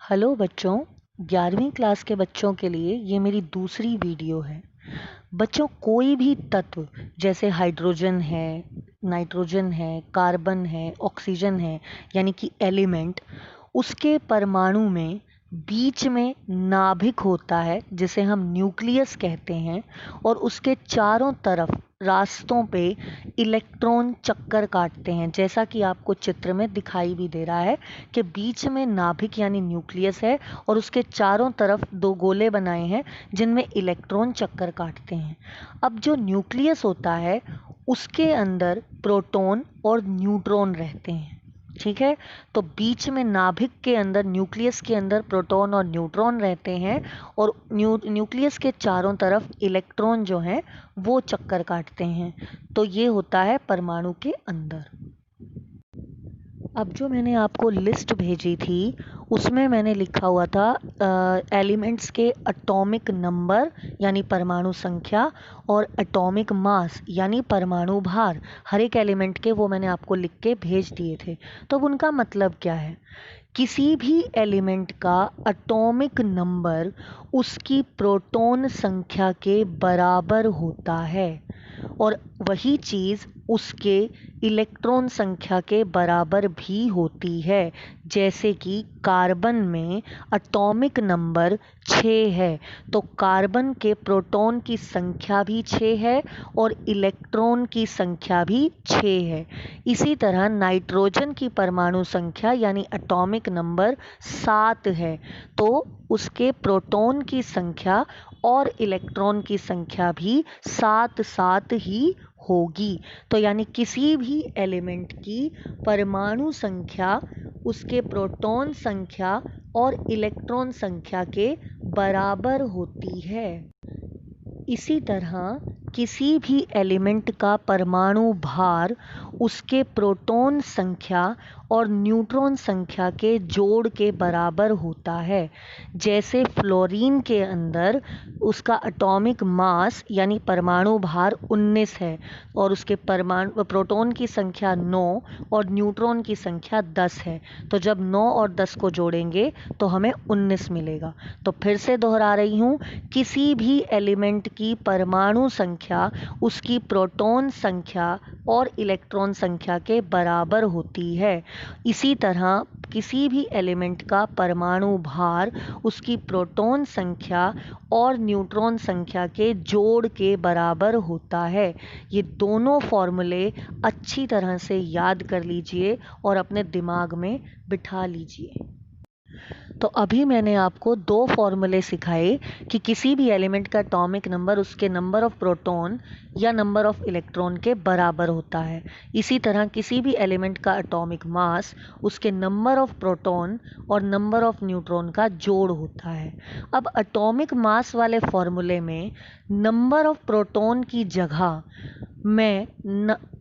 Hello बच्चों, 11वीं class के बच्चों के लिए ये मेरी दूसरी वीडियो है। बच्चों, कोई भी तत्व जैसे हाइड्रोजन है, नाइट्रोजन है, कार्बन है, ऑक्सीजन है, यानी कि एलिमेंट, उसके परमाणु में बीच में नाभिक होता है जिसे हम न्यूक्लियस कहते हैं, और उसके चारों तरफ रास्तों पे इलेक्ट्रॉन चक्कर काटते हैं। जैसा कि आपको चित्र में दिखाई भी दे रहा है कि बीच में नाभिक यानी न्यूक्लियस है और उसके चारों तरफ दो गोले बनाए हैं जिनमें इलेक्ट्रॉन चक्कर काटते हैं। अब जो न्यूक्लियस होता है उसके अंदर प्रोटॉन और न्यूट्रॉन रहते हैं। ठीक है, तो बीच में नाभिक के अंदर, न्यूक्लियस के अंदर प्रोटॉन और न्यूट्रॉन रहते हैं, और न्यूक्लियस के चारों तरफ इलेक्ट्रॉन जो हैं वो चक्कर काटते हैं। तो ये होता है परमाणु के अंदर। अब जो मैंने आपको लिस्ट भेजी थी उसमें मैंने लिखा हुआ था एलिमेंट्स के एटॉमिक नंबर यानी परमाणु संख्या, और एटॉमिक मास यानी परमाणु भार। हर एक एलिमेंट के वो मैंने आपको लिख के भेज दिए थे। तो अब उनका मतलब क्या है? किसी भी एलिमेंट का एटॉमिक नंबर उसकी प्रोटॉन संख्या के बराबर होता है, और वही चीज़ उसके इलेक्ट्रॉन संख्या के बराबर भी होती है। जैसे कि कार्बन में एटॉमिक नंबर 6 है, तो कार्बन के प्रोटॉन की संख्या भी 6 है और इलेक्ट्रॉन की संख्या भी 6 है। इसी तरह नाइट्रोजन की परमाणु संख्या यानी एटॉमिक नंबर 7 है, तो उसके प्रोटॉन की संख्या और इलेक्ट्रॉन की संख्या भी 7 ही होगी। तो यानी किसी भी एलिमेंट की परमाणु संख्या उसके प्रोटॉन संख्या और इलेक्ट्रॉन संख्या के बराबर होती है। इसी तरह किसी भी एलिमेंट का परमाणु भार उसके प्रोटॉन संख्या और न्यूट्रॉन संख्या के जोड़ के बराबर होता है। जैसे फ्लोरीन के अंदर उसका एटॉमिक मास यानी परमाणु भार 19 है, और उसके प्रोटॉन की संख्या 9 और न्यूट्रॉन की संख्या 10 है। तो जब 9 और 10 को जोड़ेंगे तो हमें 19 मिलेगा। तो फिर से दोहरा रही हूँ, किसी भी एलिमेंट की परमाणु संख्या उसकी प्रोटॉन संख्या और इलेक्ट्रॉन संख्या के बराबर होती है। इसी तरह किसी भी एलिमेंट का परमाणु भार उसकी प्रोटॉन संख्या और न्यूट्रॉन संख्या के जोड़ के बराबर होता है। ये दोनों फॉर्मूले अच्छी तरह से याद कर लीजिए और अपने दिमाग में बिठा लीजिए। तो अभी मैंने आपको दो फॉर्मूले सिखाए कि किसी भी एलिमेंट का एटॉमिक नंबर उसके नंबर ऑफ प्रोटॉन या नंबर ऑफ इलेक्ट्रॉन के बराबर होता है। इसी तरह किसी भी एलिमेंट का एटॉमिक मास उसके नंबर ऑफ प्रोटॉन और नंबर ऑफ न्यूट्रॉन का जोड़ होता है। अब एटॉमिक मास वाले फॉर्मूले में नंबर ऑफ प्रोटॉन की जगह मैं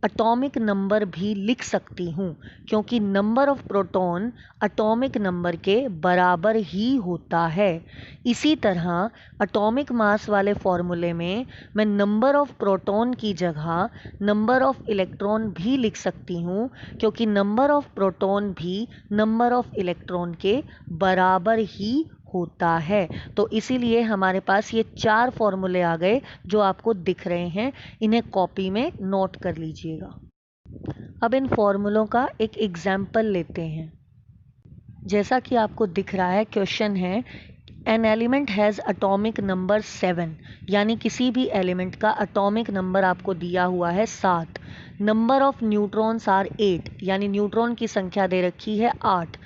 एटॉमिक नंबर भी लिख सकती हूँ, क्योंकि number of proton atomic number के बराबर ही होता है। इसी तरह एटॉमिक मास वाले फॉर्मूले में मैं नंबर ऑफ प्रोटॉन की जगह नंबर ऑफ इलेक्ट्रॉन भी लिख सकती हूँ, क्योंकि नंबर ऑफ प्रोटॉन भी नंबर ऑफ इलेक्ट्रॉन के बराबर ही होता है। तो इसीलिए हमारे पास ये 4 फॉर्मूले आ गए जो आपको दिख रहे हैं। इन्हें कॉपी में नोट कर लीजिएगा। अब इन फॉर्मूलों का एक एग्जाम्पल लेते हैं। जैसा कि आपको दिख रहा है, क्वेश्चन है an element has atomic number 7, यानी किसी भी एलिमेंट का एटॉमिक नंबर आपको दिया हुआ है 7। नंबर ऑफ न्यूट्रॉन्स आर 8, यानी न्यूट्रॉन की संख्या दे रखी है 8।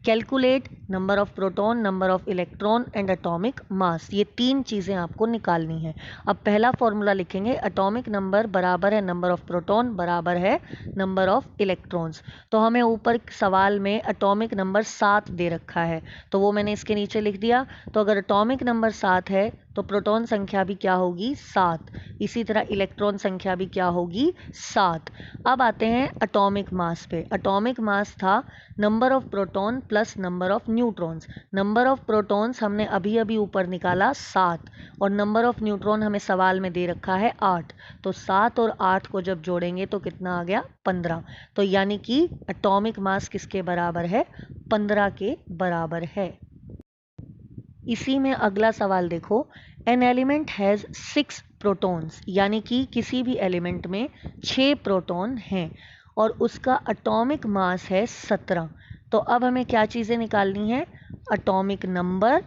Calculate number of proton, number of electron and atomic mass. ये 3 चीज़ें आपको निकालनी है। अब पहला फॉर्मूला लिखेंगे, एटॉमिक नंबर बराबर है नंबर ऑफ प्रोटॉन बराबर है नंबर ऑफ इलेक्ट्रॉन्स। तो हमें ऊपर सवाल में एटॉमिक नंबर 7 दे रखा है, तो वो मैंने इसके नीचे लिख दिया। तो अगर एटॉमिक नंबर 7 है तो प्रोटॉन संख्या भी क्या होगी? 7। इसी तरह इलेक्ट्रॉन संख्या भी क्या होगी? 7। अब आते हैं एटॉमिक मास पे। एटॉमिक मास था number of proton plus number of neutrons. Number of protons हमने अभी अभी ऊपर निकाला 7, और नंबर ऑफ न्यूट्रॉन हमें सवाल में दे रखा है 8। तो 7 और 8 को जब जोड़ेंगे तो कितना आ गया? 15। तो यानी कि एटॉमिक मास किसके बराबर है? 15 के बराबर है। इसी में अगला सवाल देखो, एन एलिमेंट हैज़ 6 प्रोटॉन्स, यानी कि किसी भी एलिमेंट में 6 प्रोटॉन हैं और उसका एटॉमिक मास है 17। तो अब हमें क्या चीज़ें निकालनी है, atomic number,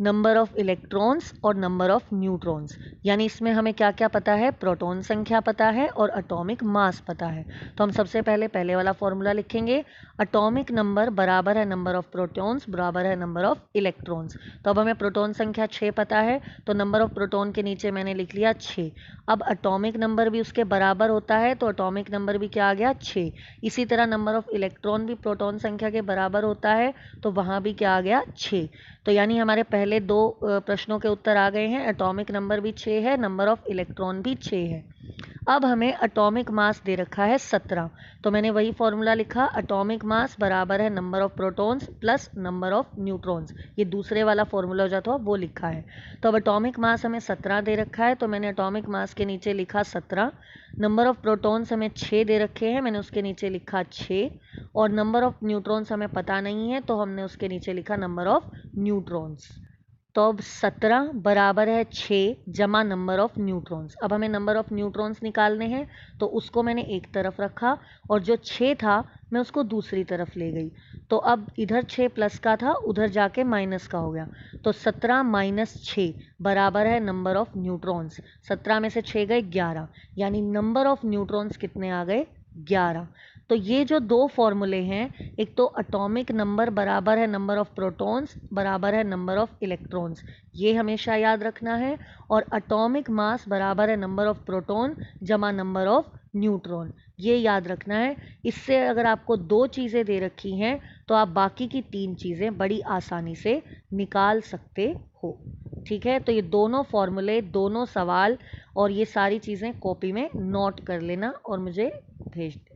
number of electrons और नंबर ऑफ न्यूट्रॉन्स। यानी इसमें हमें क्या क्या पता है, प्रोटॉन संख्या पता है और एटॉमिक मास पता है। तो हम सबसे पहले वाला फॉर्मूला लिखेंगे, एटॉमिक नंबर बराबर है नंबर ऑफ प्रोटॉन्स बराबर है नंबर ऑफ इलेक्ट्रॉन्स। तो अब हमें प्रोटॉन संख्या 6 पता है, तो नंबर ऑफ प्रोटॉन के नीचे मैंने लिख लिया 6। अब एटॉमिक नंबर भी उसके बराबर होता है, तो एटॉमिक नंबर भी क्या आ गया, 6। इसी तरह नंबर ऑफ इलेक्ट्रॉन भी प्रोटॉन संख्या के बराबर होता है, तो वहाँ भी क्या आ गया, 6। तो यानी हमारे पहले 2 प्रश्नों के उत्तर आ गए हैं, एटॉमिक नंबर भी 6 है, नंबर ऑफ इलेक्ट्रॉन भी 6 है। अब हमें एटॉमिक मास दे रखा है 17, तो मैंने वही फॉर्मूला लिखा, एटॉमिक मास बराबर है number of protons plus number of neutrons. ये दूसरे वाला फॉर्मूला जो था वो लिखा है। तो अब एटॉमिक मास हमें 17 दे रखा है, तो मैंने एटॉमिक मास के नीचे लिखा 17। नंबर ऑफ प्रोटॉन्स हमें 6 दे रखे हैं, मैंने उसके नीचे लिखा 6। और नंबर ऑफ न्यूट्रॉन्स हमें पता नहीं है, तो हमने उसके नीचे लिखा नंबर ऑफ न्यूट्रॉन्स। तो अब 17 बराबर है 6 जमा नंबर ऑफ न्यूट्रॉन्स। अब हमें नंबर ऑफ न्यूट्रॉन्स निकालने हैं, तो उसको मैंने एक तरफ रखा और जो 6 था मैं उसको दूसरी तरफ ले गई। तो अब इधर 6 प्लस का था, उधर जाके माइनस का हो गया। तो 17 माइनस 6 बराबर है नंबर ऑफ न्यूट्रॉन्स। 17 में से 6 गए 11, यानी नंबर ऑफ न्यूट्रॉन्स कितने आ गए, 11। तो ये जो 2 फॉर्मूले हैं, एक तो एटॉमिक नंबर बराबर है नंबर ऑफ प्रोटॉन्स बराबर है नंबर ऑफ इलेक्ट्रॉन्स, ये हमेशा याद रखना है। और एटॉमिक मास बराबर है नंबर ऑफ प्रोटॉन जमा नंबर ऑफ न्यूट्रॉन, ये याद रखना है। इससे अगर आपको 2 चीज़ें दे रखी हैं, तो आप बाकी की 3 चीज़ें बड़ी आसानी से निकाल सकते हो। ठीक है, तो ये दोनों फॉर्मूले, दोनों सवाल और ये सारी चीज़ें कॉपी में नोट कर लेना और मुझे भेज देना।